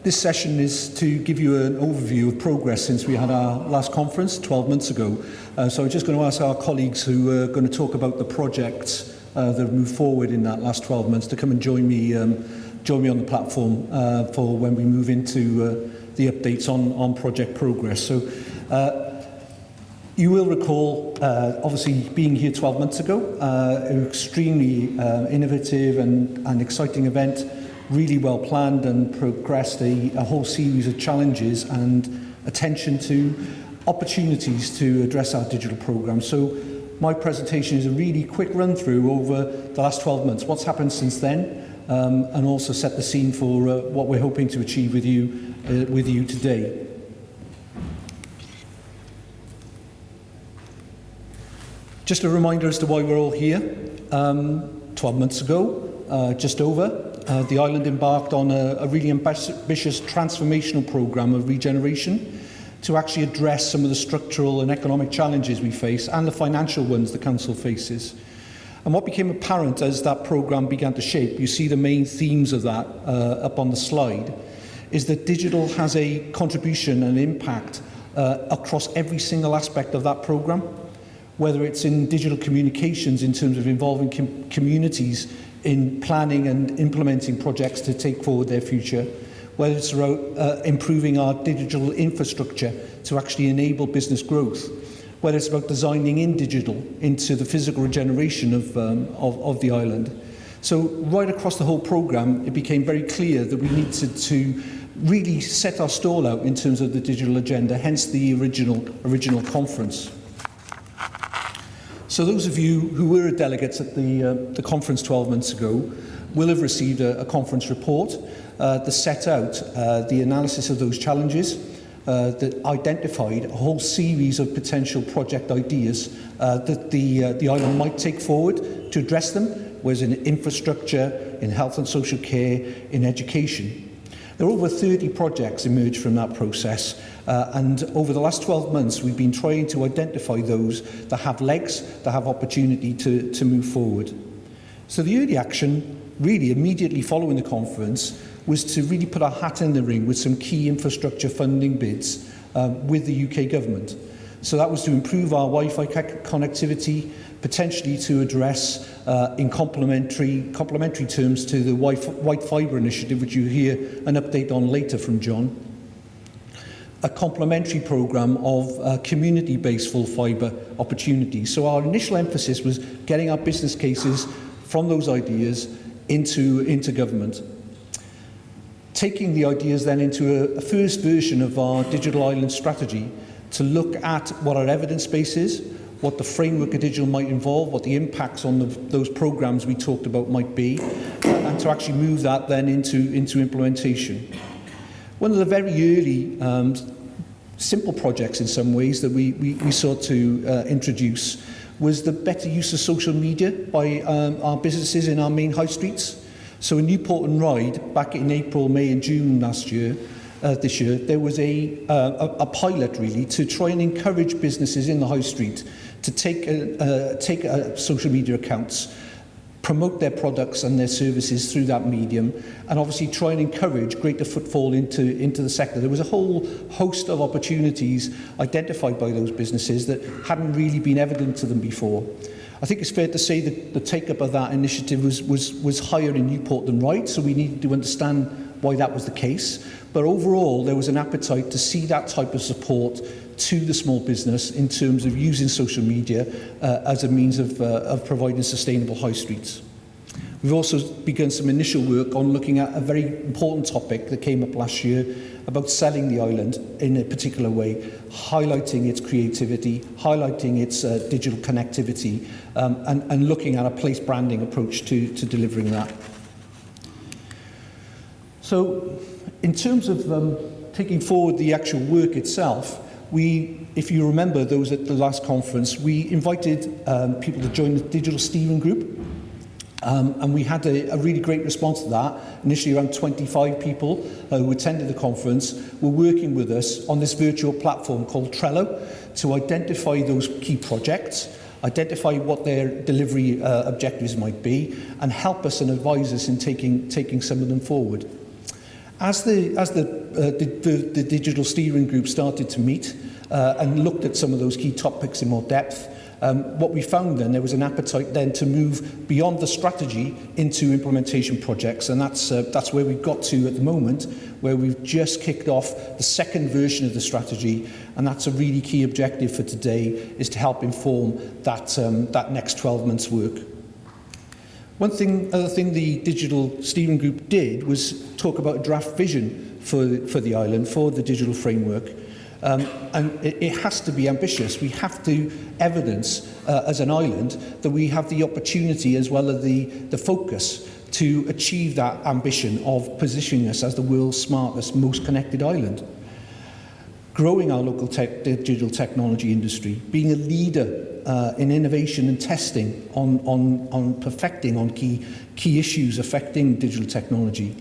This session is to give you an overview of progress since we had our last conference 12 months ago. So I'm just going to ask our colleagues who are going to talk about the projects that have moved forward in that last 12 months to come and join me on the platform for when we move into the updates on project progress. So you will recall, obviously, being here 12 months ago, an extremely innovative and exciting event, really well planned and progressed a whole series of challenges and attention to opportunities to address our digital programme. So my presentation is a really quick run through over the last 12 months, what's happened since then, and also set the scene for what we're hoping to achieve with you today. Just a reminder as to why we're all here. 12 months ago, just over, the island embarked on a really ambitious transformational programme of regeneration to actually address some of the structural and economic challenges we face and the financial ones the Council faces. And what became apparent as that programme began to shape, you see the main themes of that up on the slide, is that digital has a contribution and impact across every single aspect of that programme, whether it's in digital communications in terms of involving communities in planning and implementing projects to take forward their future, whether it's about improving our digital infrastructure to actually enable business growth, whether it's about designing in digital into the physical regeneration of the island. So right across the whole programme, it became very clear that we needed to really set our stall out in terms of the digital agenda, hence the original conference. So those of you who were delegates at the conference 12 months ago will have received a conference report that set out the analysis of those challenges, that identified a whole series of potential project ideas that the island might take forward to address them, whereas in infrastructure, in health and social care, in education. There are over 30 projects emerged from that process, and over the last 12 months we've been trying to identify those that have legs, that have opportunity to move forward. So the early action, really immediately following the conference, was to really put our hat in the ring with some key infrastructure funding bids with the UK government. So that was to improve our Wi-Fi connectivity, potentially to address in complementary terms to the Wight Fibre initiative, which you hear an update on later from John, a complementary programme of community-based full fibre opportunities. So our initial emphasis was getting our business cases from those ideas into government. Taking the ideas then into a first version of our digital island strategy to look at what our evidence base is, what the framework of digital might involve, what the impacts on those programs we talked about might be, and to actually move that then into implementation. One of the very early simple projects in some ways that we sought to introduce was the better use of social media by our businesses in our main high streets. So in Newport and Ryde, back in April, May and June this year, there was a pilot really to try and encourage businesses in the high street to take social media accounts, promote their products and their services through that medium, and obviously try and encourage greater footfall into the sector. There was a whole host of opportunities identified by those businesses that hadn't really been evident to them before. I think it's fair to say that the take-up of that initiative was higher in Newport than Ryde, so we needed to understand why that was the case. But overall, there was an appetite to see that type of support to the small business in terms of using social media as a means of providing sustainable high streets. We've also begun some initial work on looking at a very important topic that came up last year about selling the island in a particular way, highlighting its creativity, highlighting its digital connectivity, and looking at a place branding approach to delivering that. So in terms of taking forward the actual work itself, if you remember those at the last conference, we invited people to join the Digital Steering Group. And we had a really great response to that. Initially around 25 people who attended the conference were working with us on this virtual platform called Trello to identify those key projects, identify what their delivery objectives might be, and help us and advise us in taking some of them forward. As the digital steering group started to meet and looked at some of those key topics in more depth, what we found then, there was an appetite then to move beyond the strategy into implementation projects, and that's where we've got to at the moment, where we've just kicked off the second version of the strategy, and that's a really key objective for today, is to help inform that next 12 months' work. Other thing the digital steering group did was talk about a draft vision for the island, for the digital framework. And it has to be ambitious. We have to evidence as an island that we have the opportunity as well as the focus to achieve that ambition of positioning us as the world's smartest, most connected island. Growing our local digital technology industry, being a leader in innovation and testing on perfecting on key issues affecting digital technology.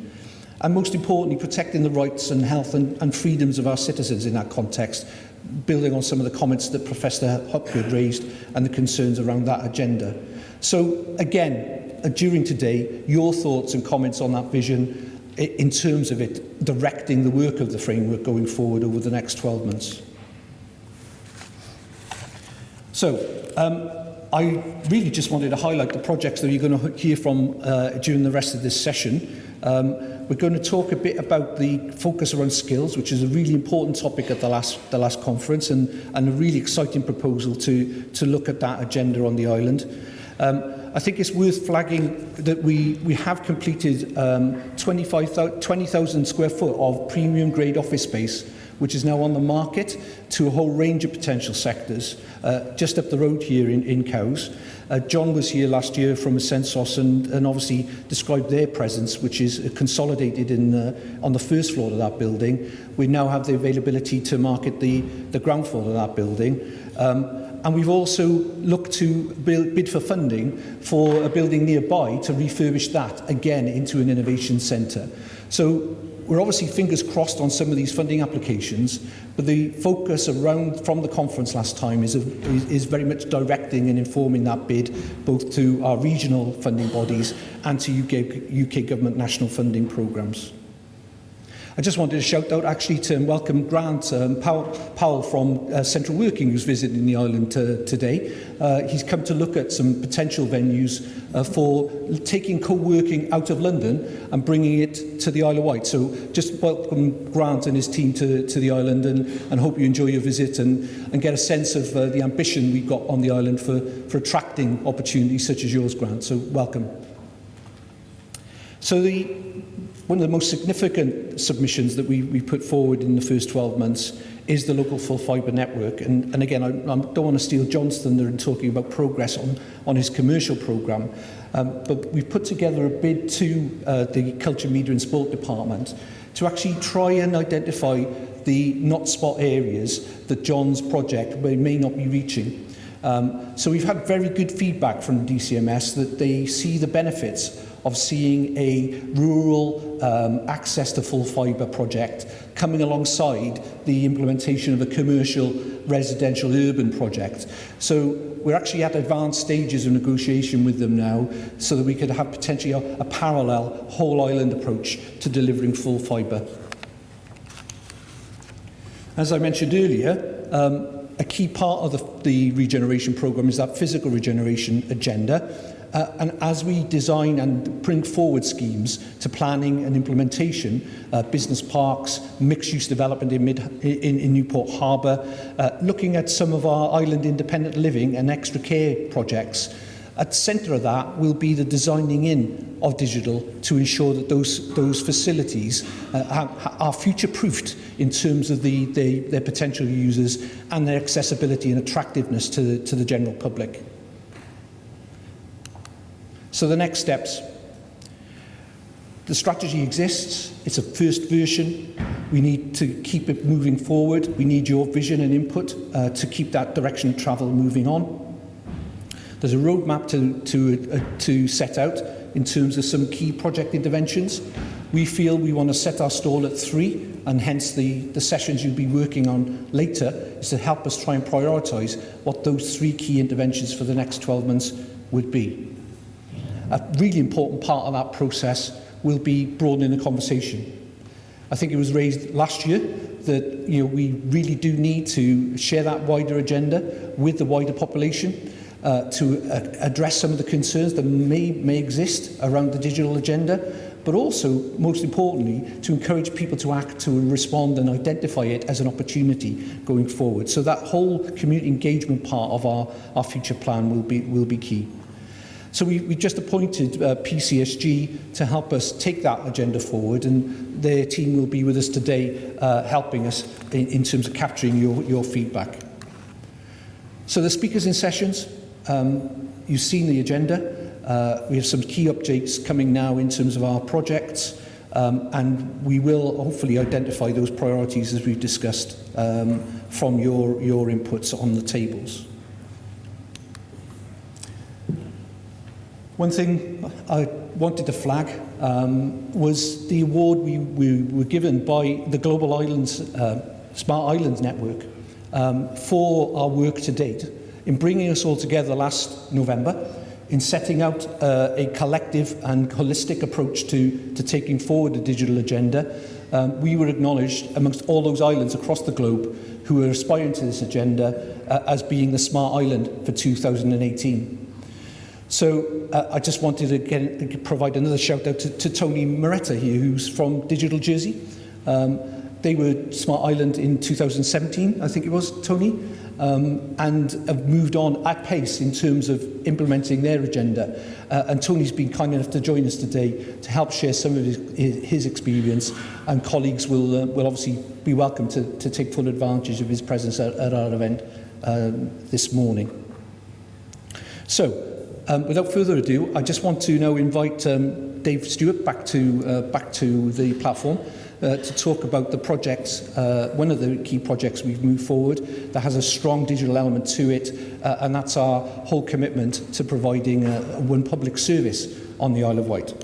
And most importantly, protecting the rights and health and freedoms of our citizens in that context, building on some of the comments that Professor Hopgood raised and the concerns around that agenda. So again, during today, your thoughts and comments on that vision in terms of it directing the work of the framework going forward over the next 12 months. So, I really just wanted to highlight the projects that you're going to hear from during the rest of this session. We're going to talk a bit about the focus around skills, which is a really important topic at the last conference, and a really exciting proposal to look at that agenda on the island. I think it's worth flagging that we have completed 20,000 square foot of premium grade office space, which is now on the market to a whole range of potential sectors, just up the road here in Cowes. John was here last year from Ascensos and obviously described their presence, which is consolidated on the first floor of that building. We now have the availability to market the ground floor of that building. And we've also looked to bid for funding for a building nearby to refurbish that again into an innovation centre. So we're obviously fingers crossed on some of these funding applications, but the focus from the conference last time is very much directing and informing that bid both to our regional funding bodies and to UK government national funding programmes. I just wanted to shout out actually to welcome Grant Powell from Central Working, who's visiting the island today. He's come to look at some potential venues for taking co-working out of London and bringing it to the Isle of Wight. So just welcome Grant and his team to the island, and hope you enjoy your visit and get a sense of the ambition we've got on the island for attracting opportunities such as yours, Grant. So welcome. So one of the most significant submissions that we put forward in the first 12 months is the local full fibre network. And again, I don't want to steal John's thunder in talking about progress on his commercial programme, but we've put together a bid to the Culture, Media and Sport Department to actually try and identify the not spot areas that John's project may not be reaching. So we've had very good feedback from DCMS that they see the benefits of seeing a rural access to full fibre project coming alongside the implementation of a commercial residential urban project. So we're actually at advanced stages of negotiation with them now so that we could have potentially a parallel whole island approach to delivering full fibre. As I mentioned earlier, a key part of the regeneration programme is that physical regeneration agenda. And as we design and bring forward schemes to planning and implementation, business parks, mixed-use development in Newport Harbour, looking at some of our island independent living and extra care projects, at the centre of that will be the designing in of digital to ensure that those facilities are future-proofed in terms of their potential users and their accessibility and attractiveness to the general public. So the next steps. The strategy exists. It's a first version. We need to keep it moving forward. We need your vision and input to keep that direction of travel moving on. There's a roadmap to set out in terms of some key project interventions. We feel we want to set our stall at 3, and hence the sessions you'll be working on later is to help us try and prioritise what those 3 key interventions for the next 12 months would be. A really important part of that process will be broadening the conversation. I think it was raised last year that we really do need to share that wider agenda with the wider population to address some of the concerns that may exist around the digital agenda, but also, most importantly, to encourage people to act, to respond and identify it as an opportunity going forward. So that whole community engagement part of our future plan will be key. So we just appointed PCSG to help us take that agenda forward, and their team will be with us today helping us in terms of capturing your feedback. So the speakers in sessions, you've seen the agenda. We have some key updates coming now in terms of our projects, and we will hopefully identify those priorities as we've discussed from your inputs on the tables. One thing I wanted to flag was the award we were given by the Global Islands, Smart Islands Network for our work to date in bringing us all together last November in setting out a collective and holistic approach to taking forward the digital agenda. We were acknowledged amongst all those islands across the globe who are aspiring to this agenda as being the Smart Island for 2018. So I just wanted to again provide another shout out to Tony Moretta here, who's from Digital Jersey. They were Smart Island in 2017, I think it was, Tony, and have moved on at pace in terms of implementing their agenda. And Tony's been kind enough to join us today to help share some of his experience, and colleagues will obviously be welcome to take full advantage of his presence at our event this morning. So, without further ado, I just want to now invite Dave Stewart back to the platform to talk about the projects, one of the key projects we've moved forward that has a strong digital element to it, and that's our whole commitment to providing one public service on the Isle of Wight.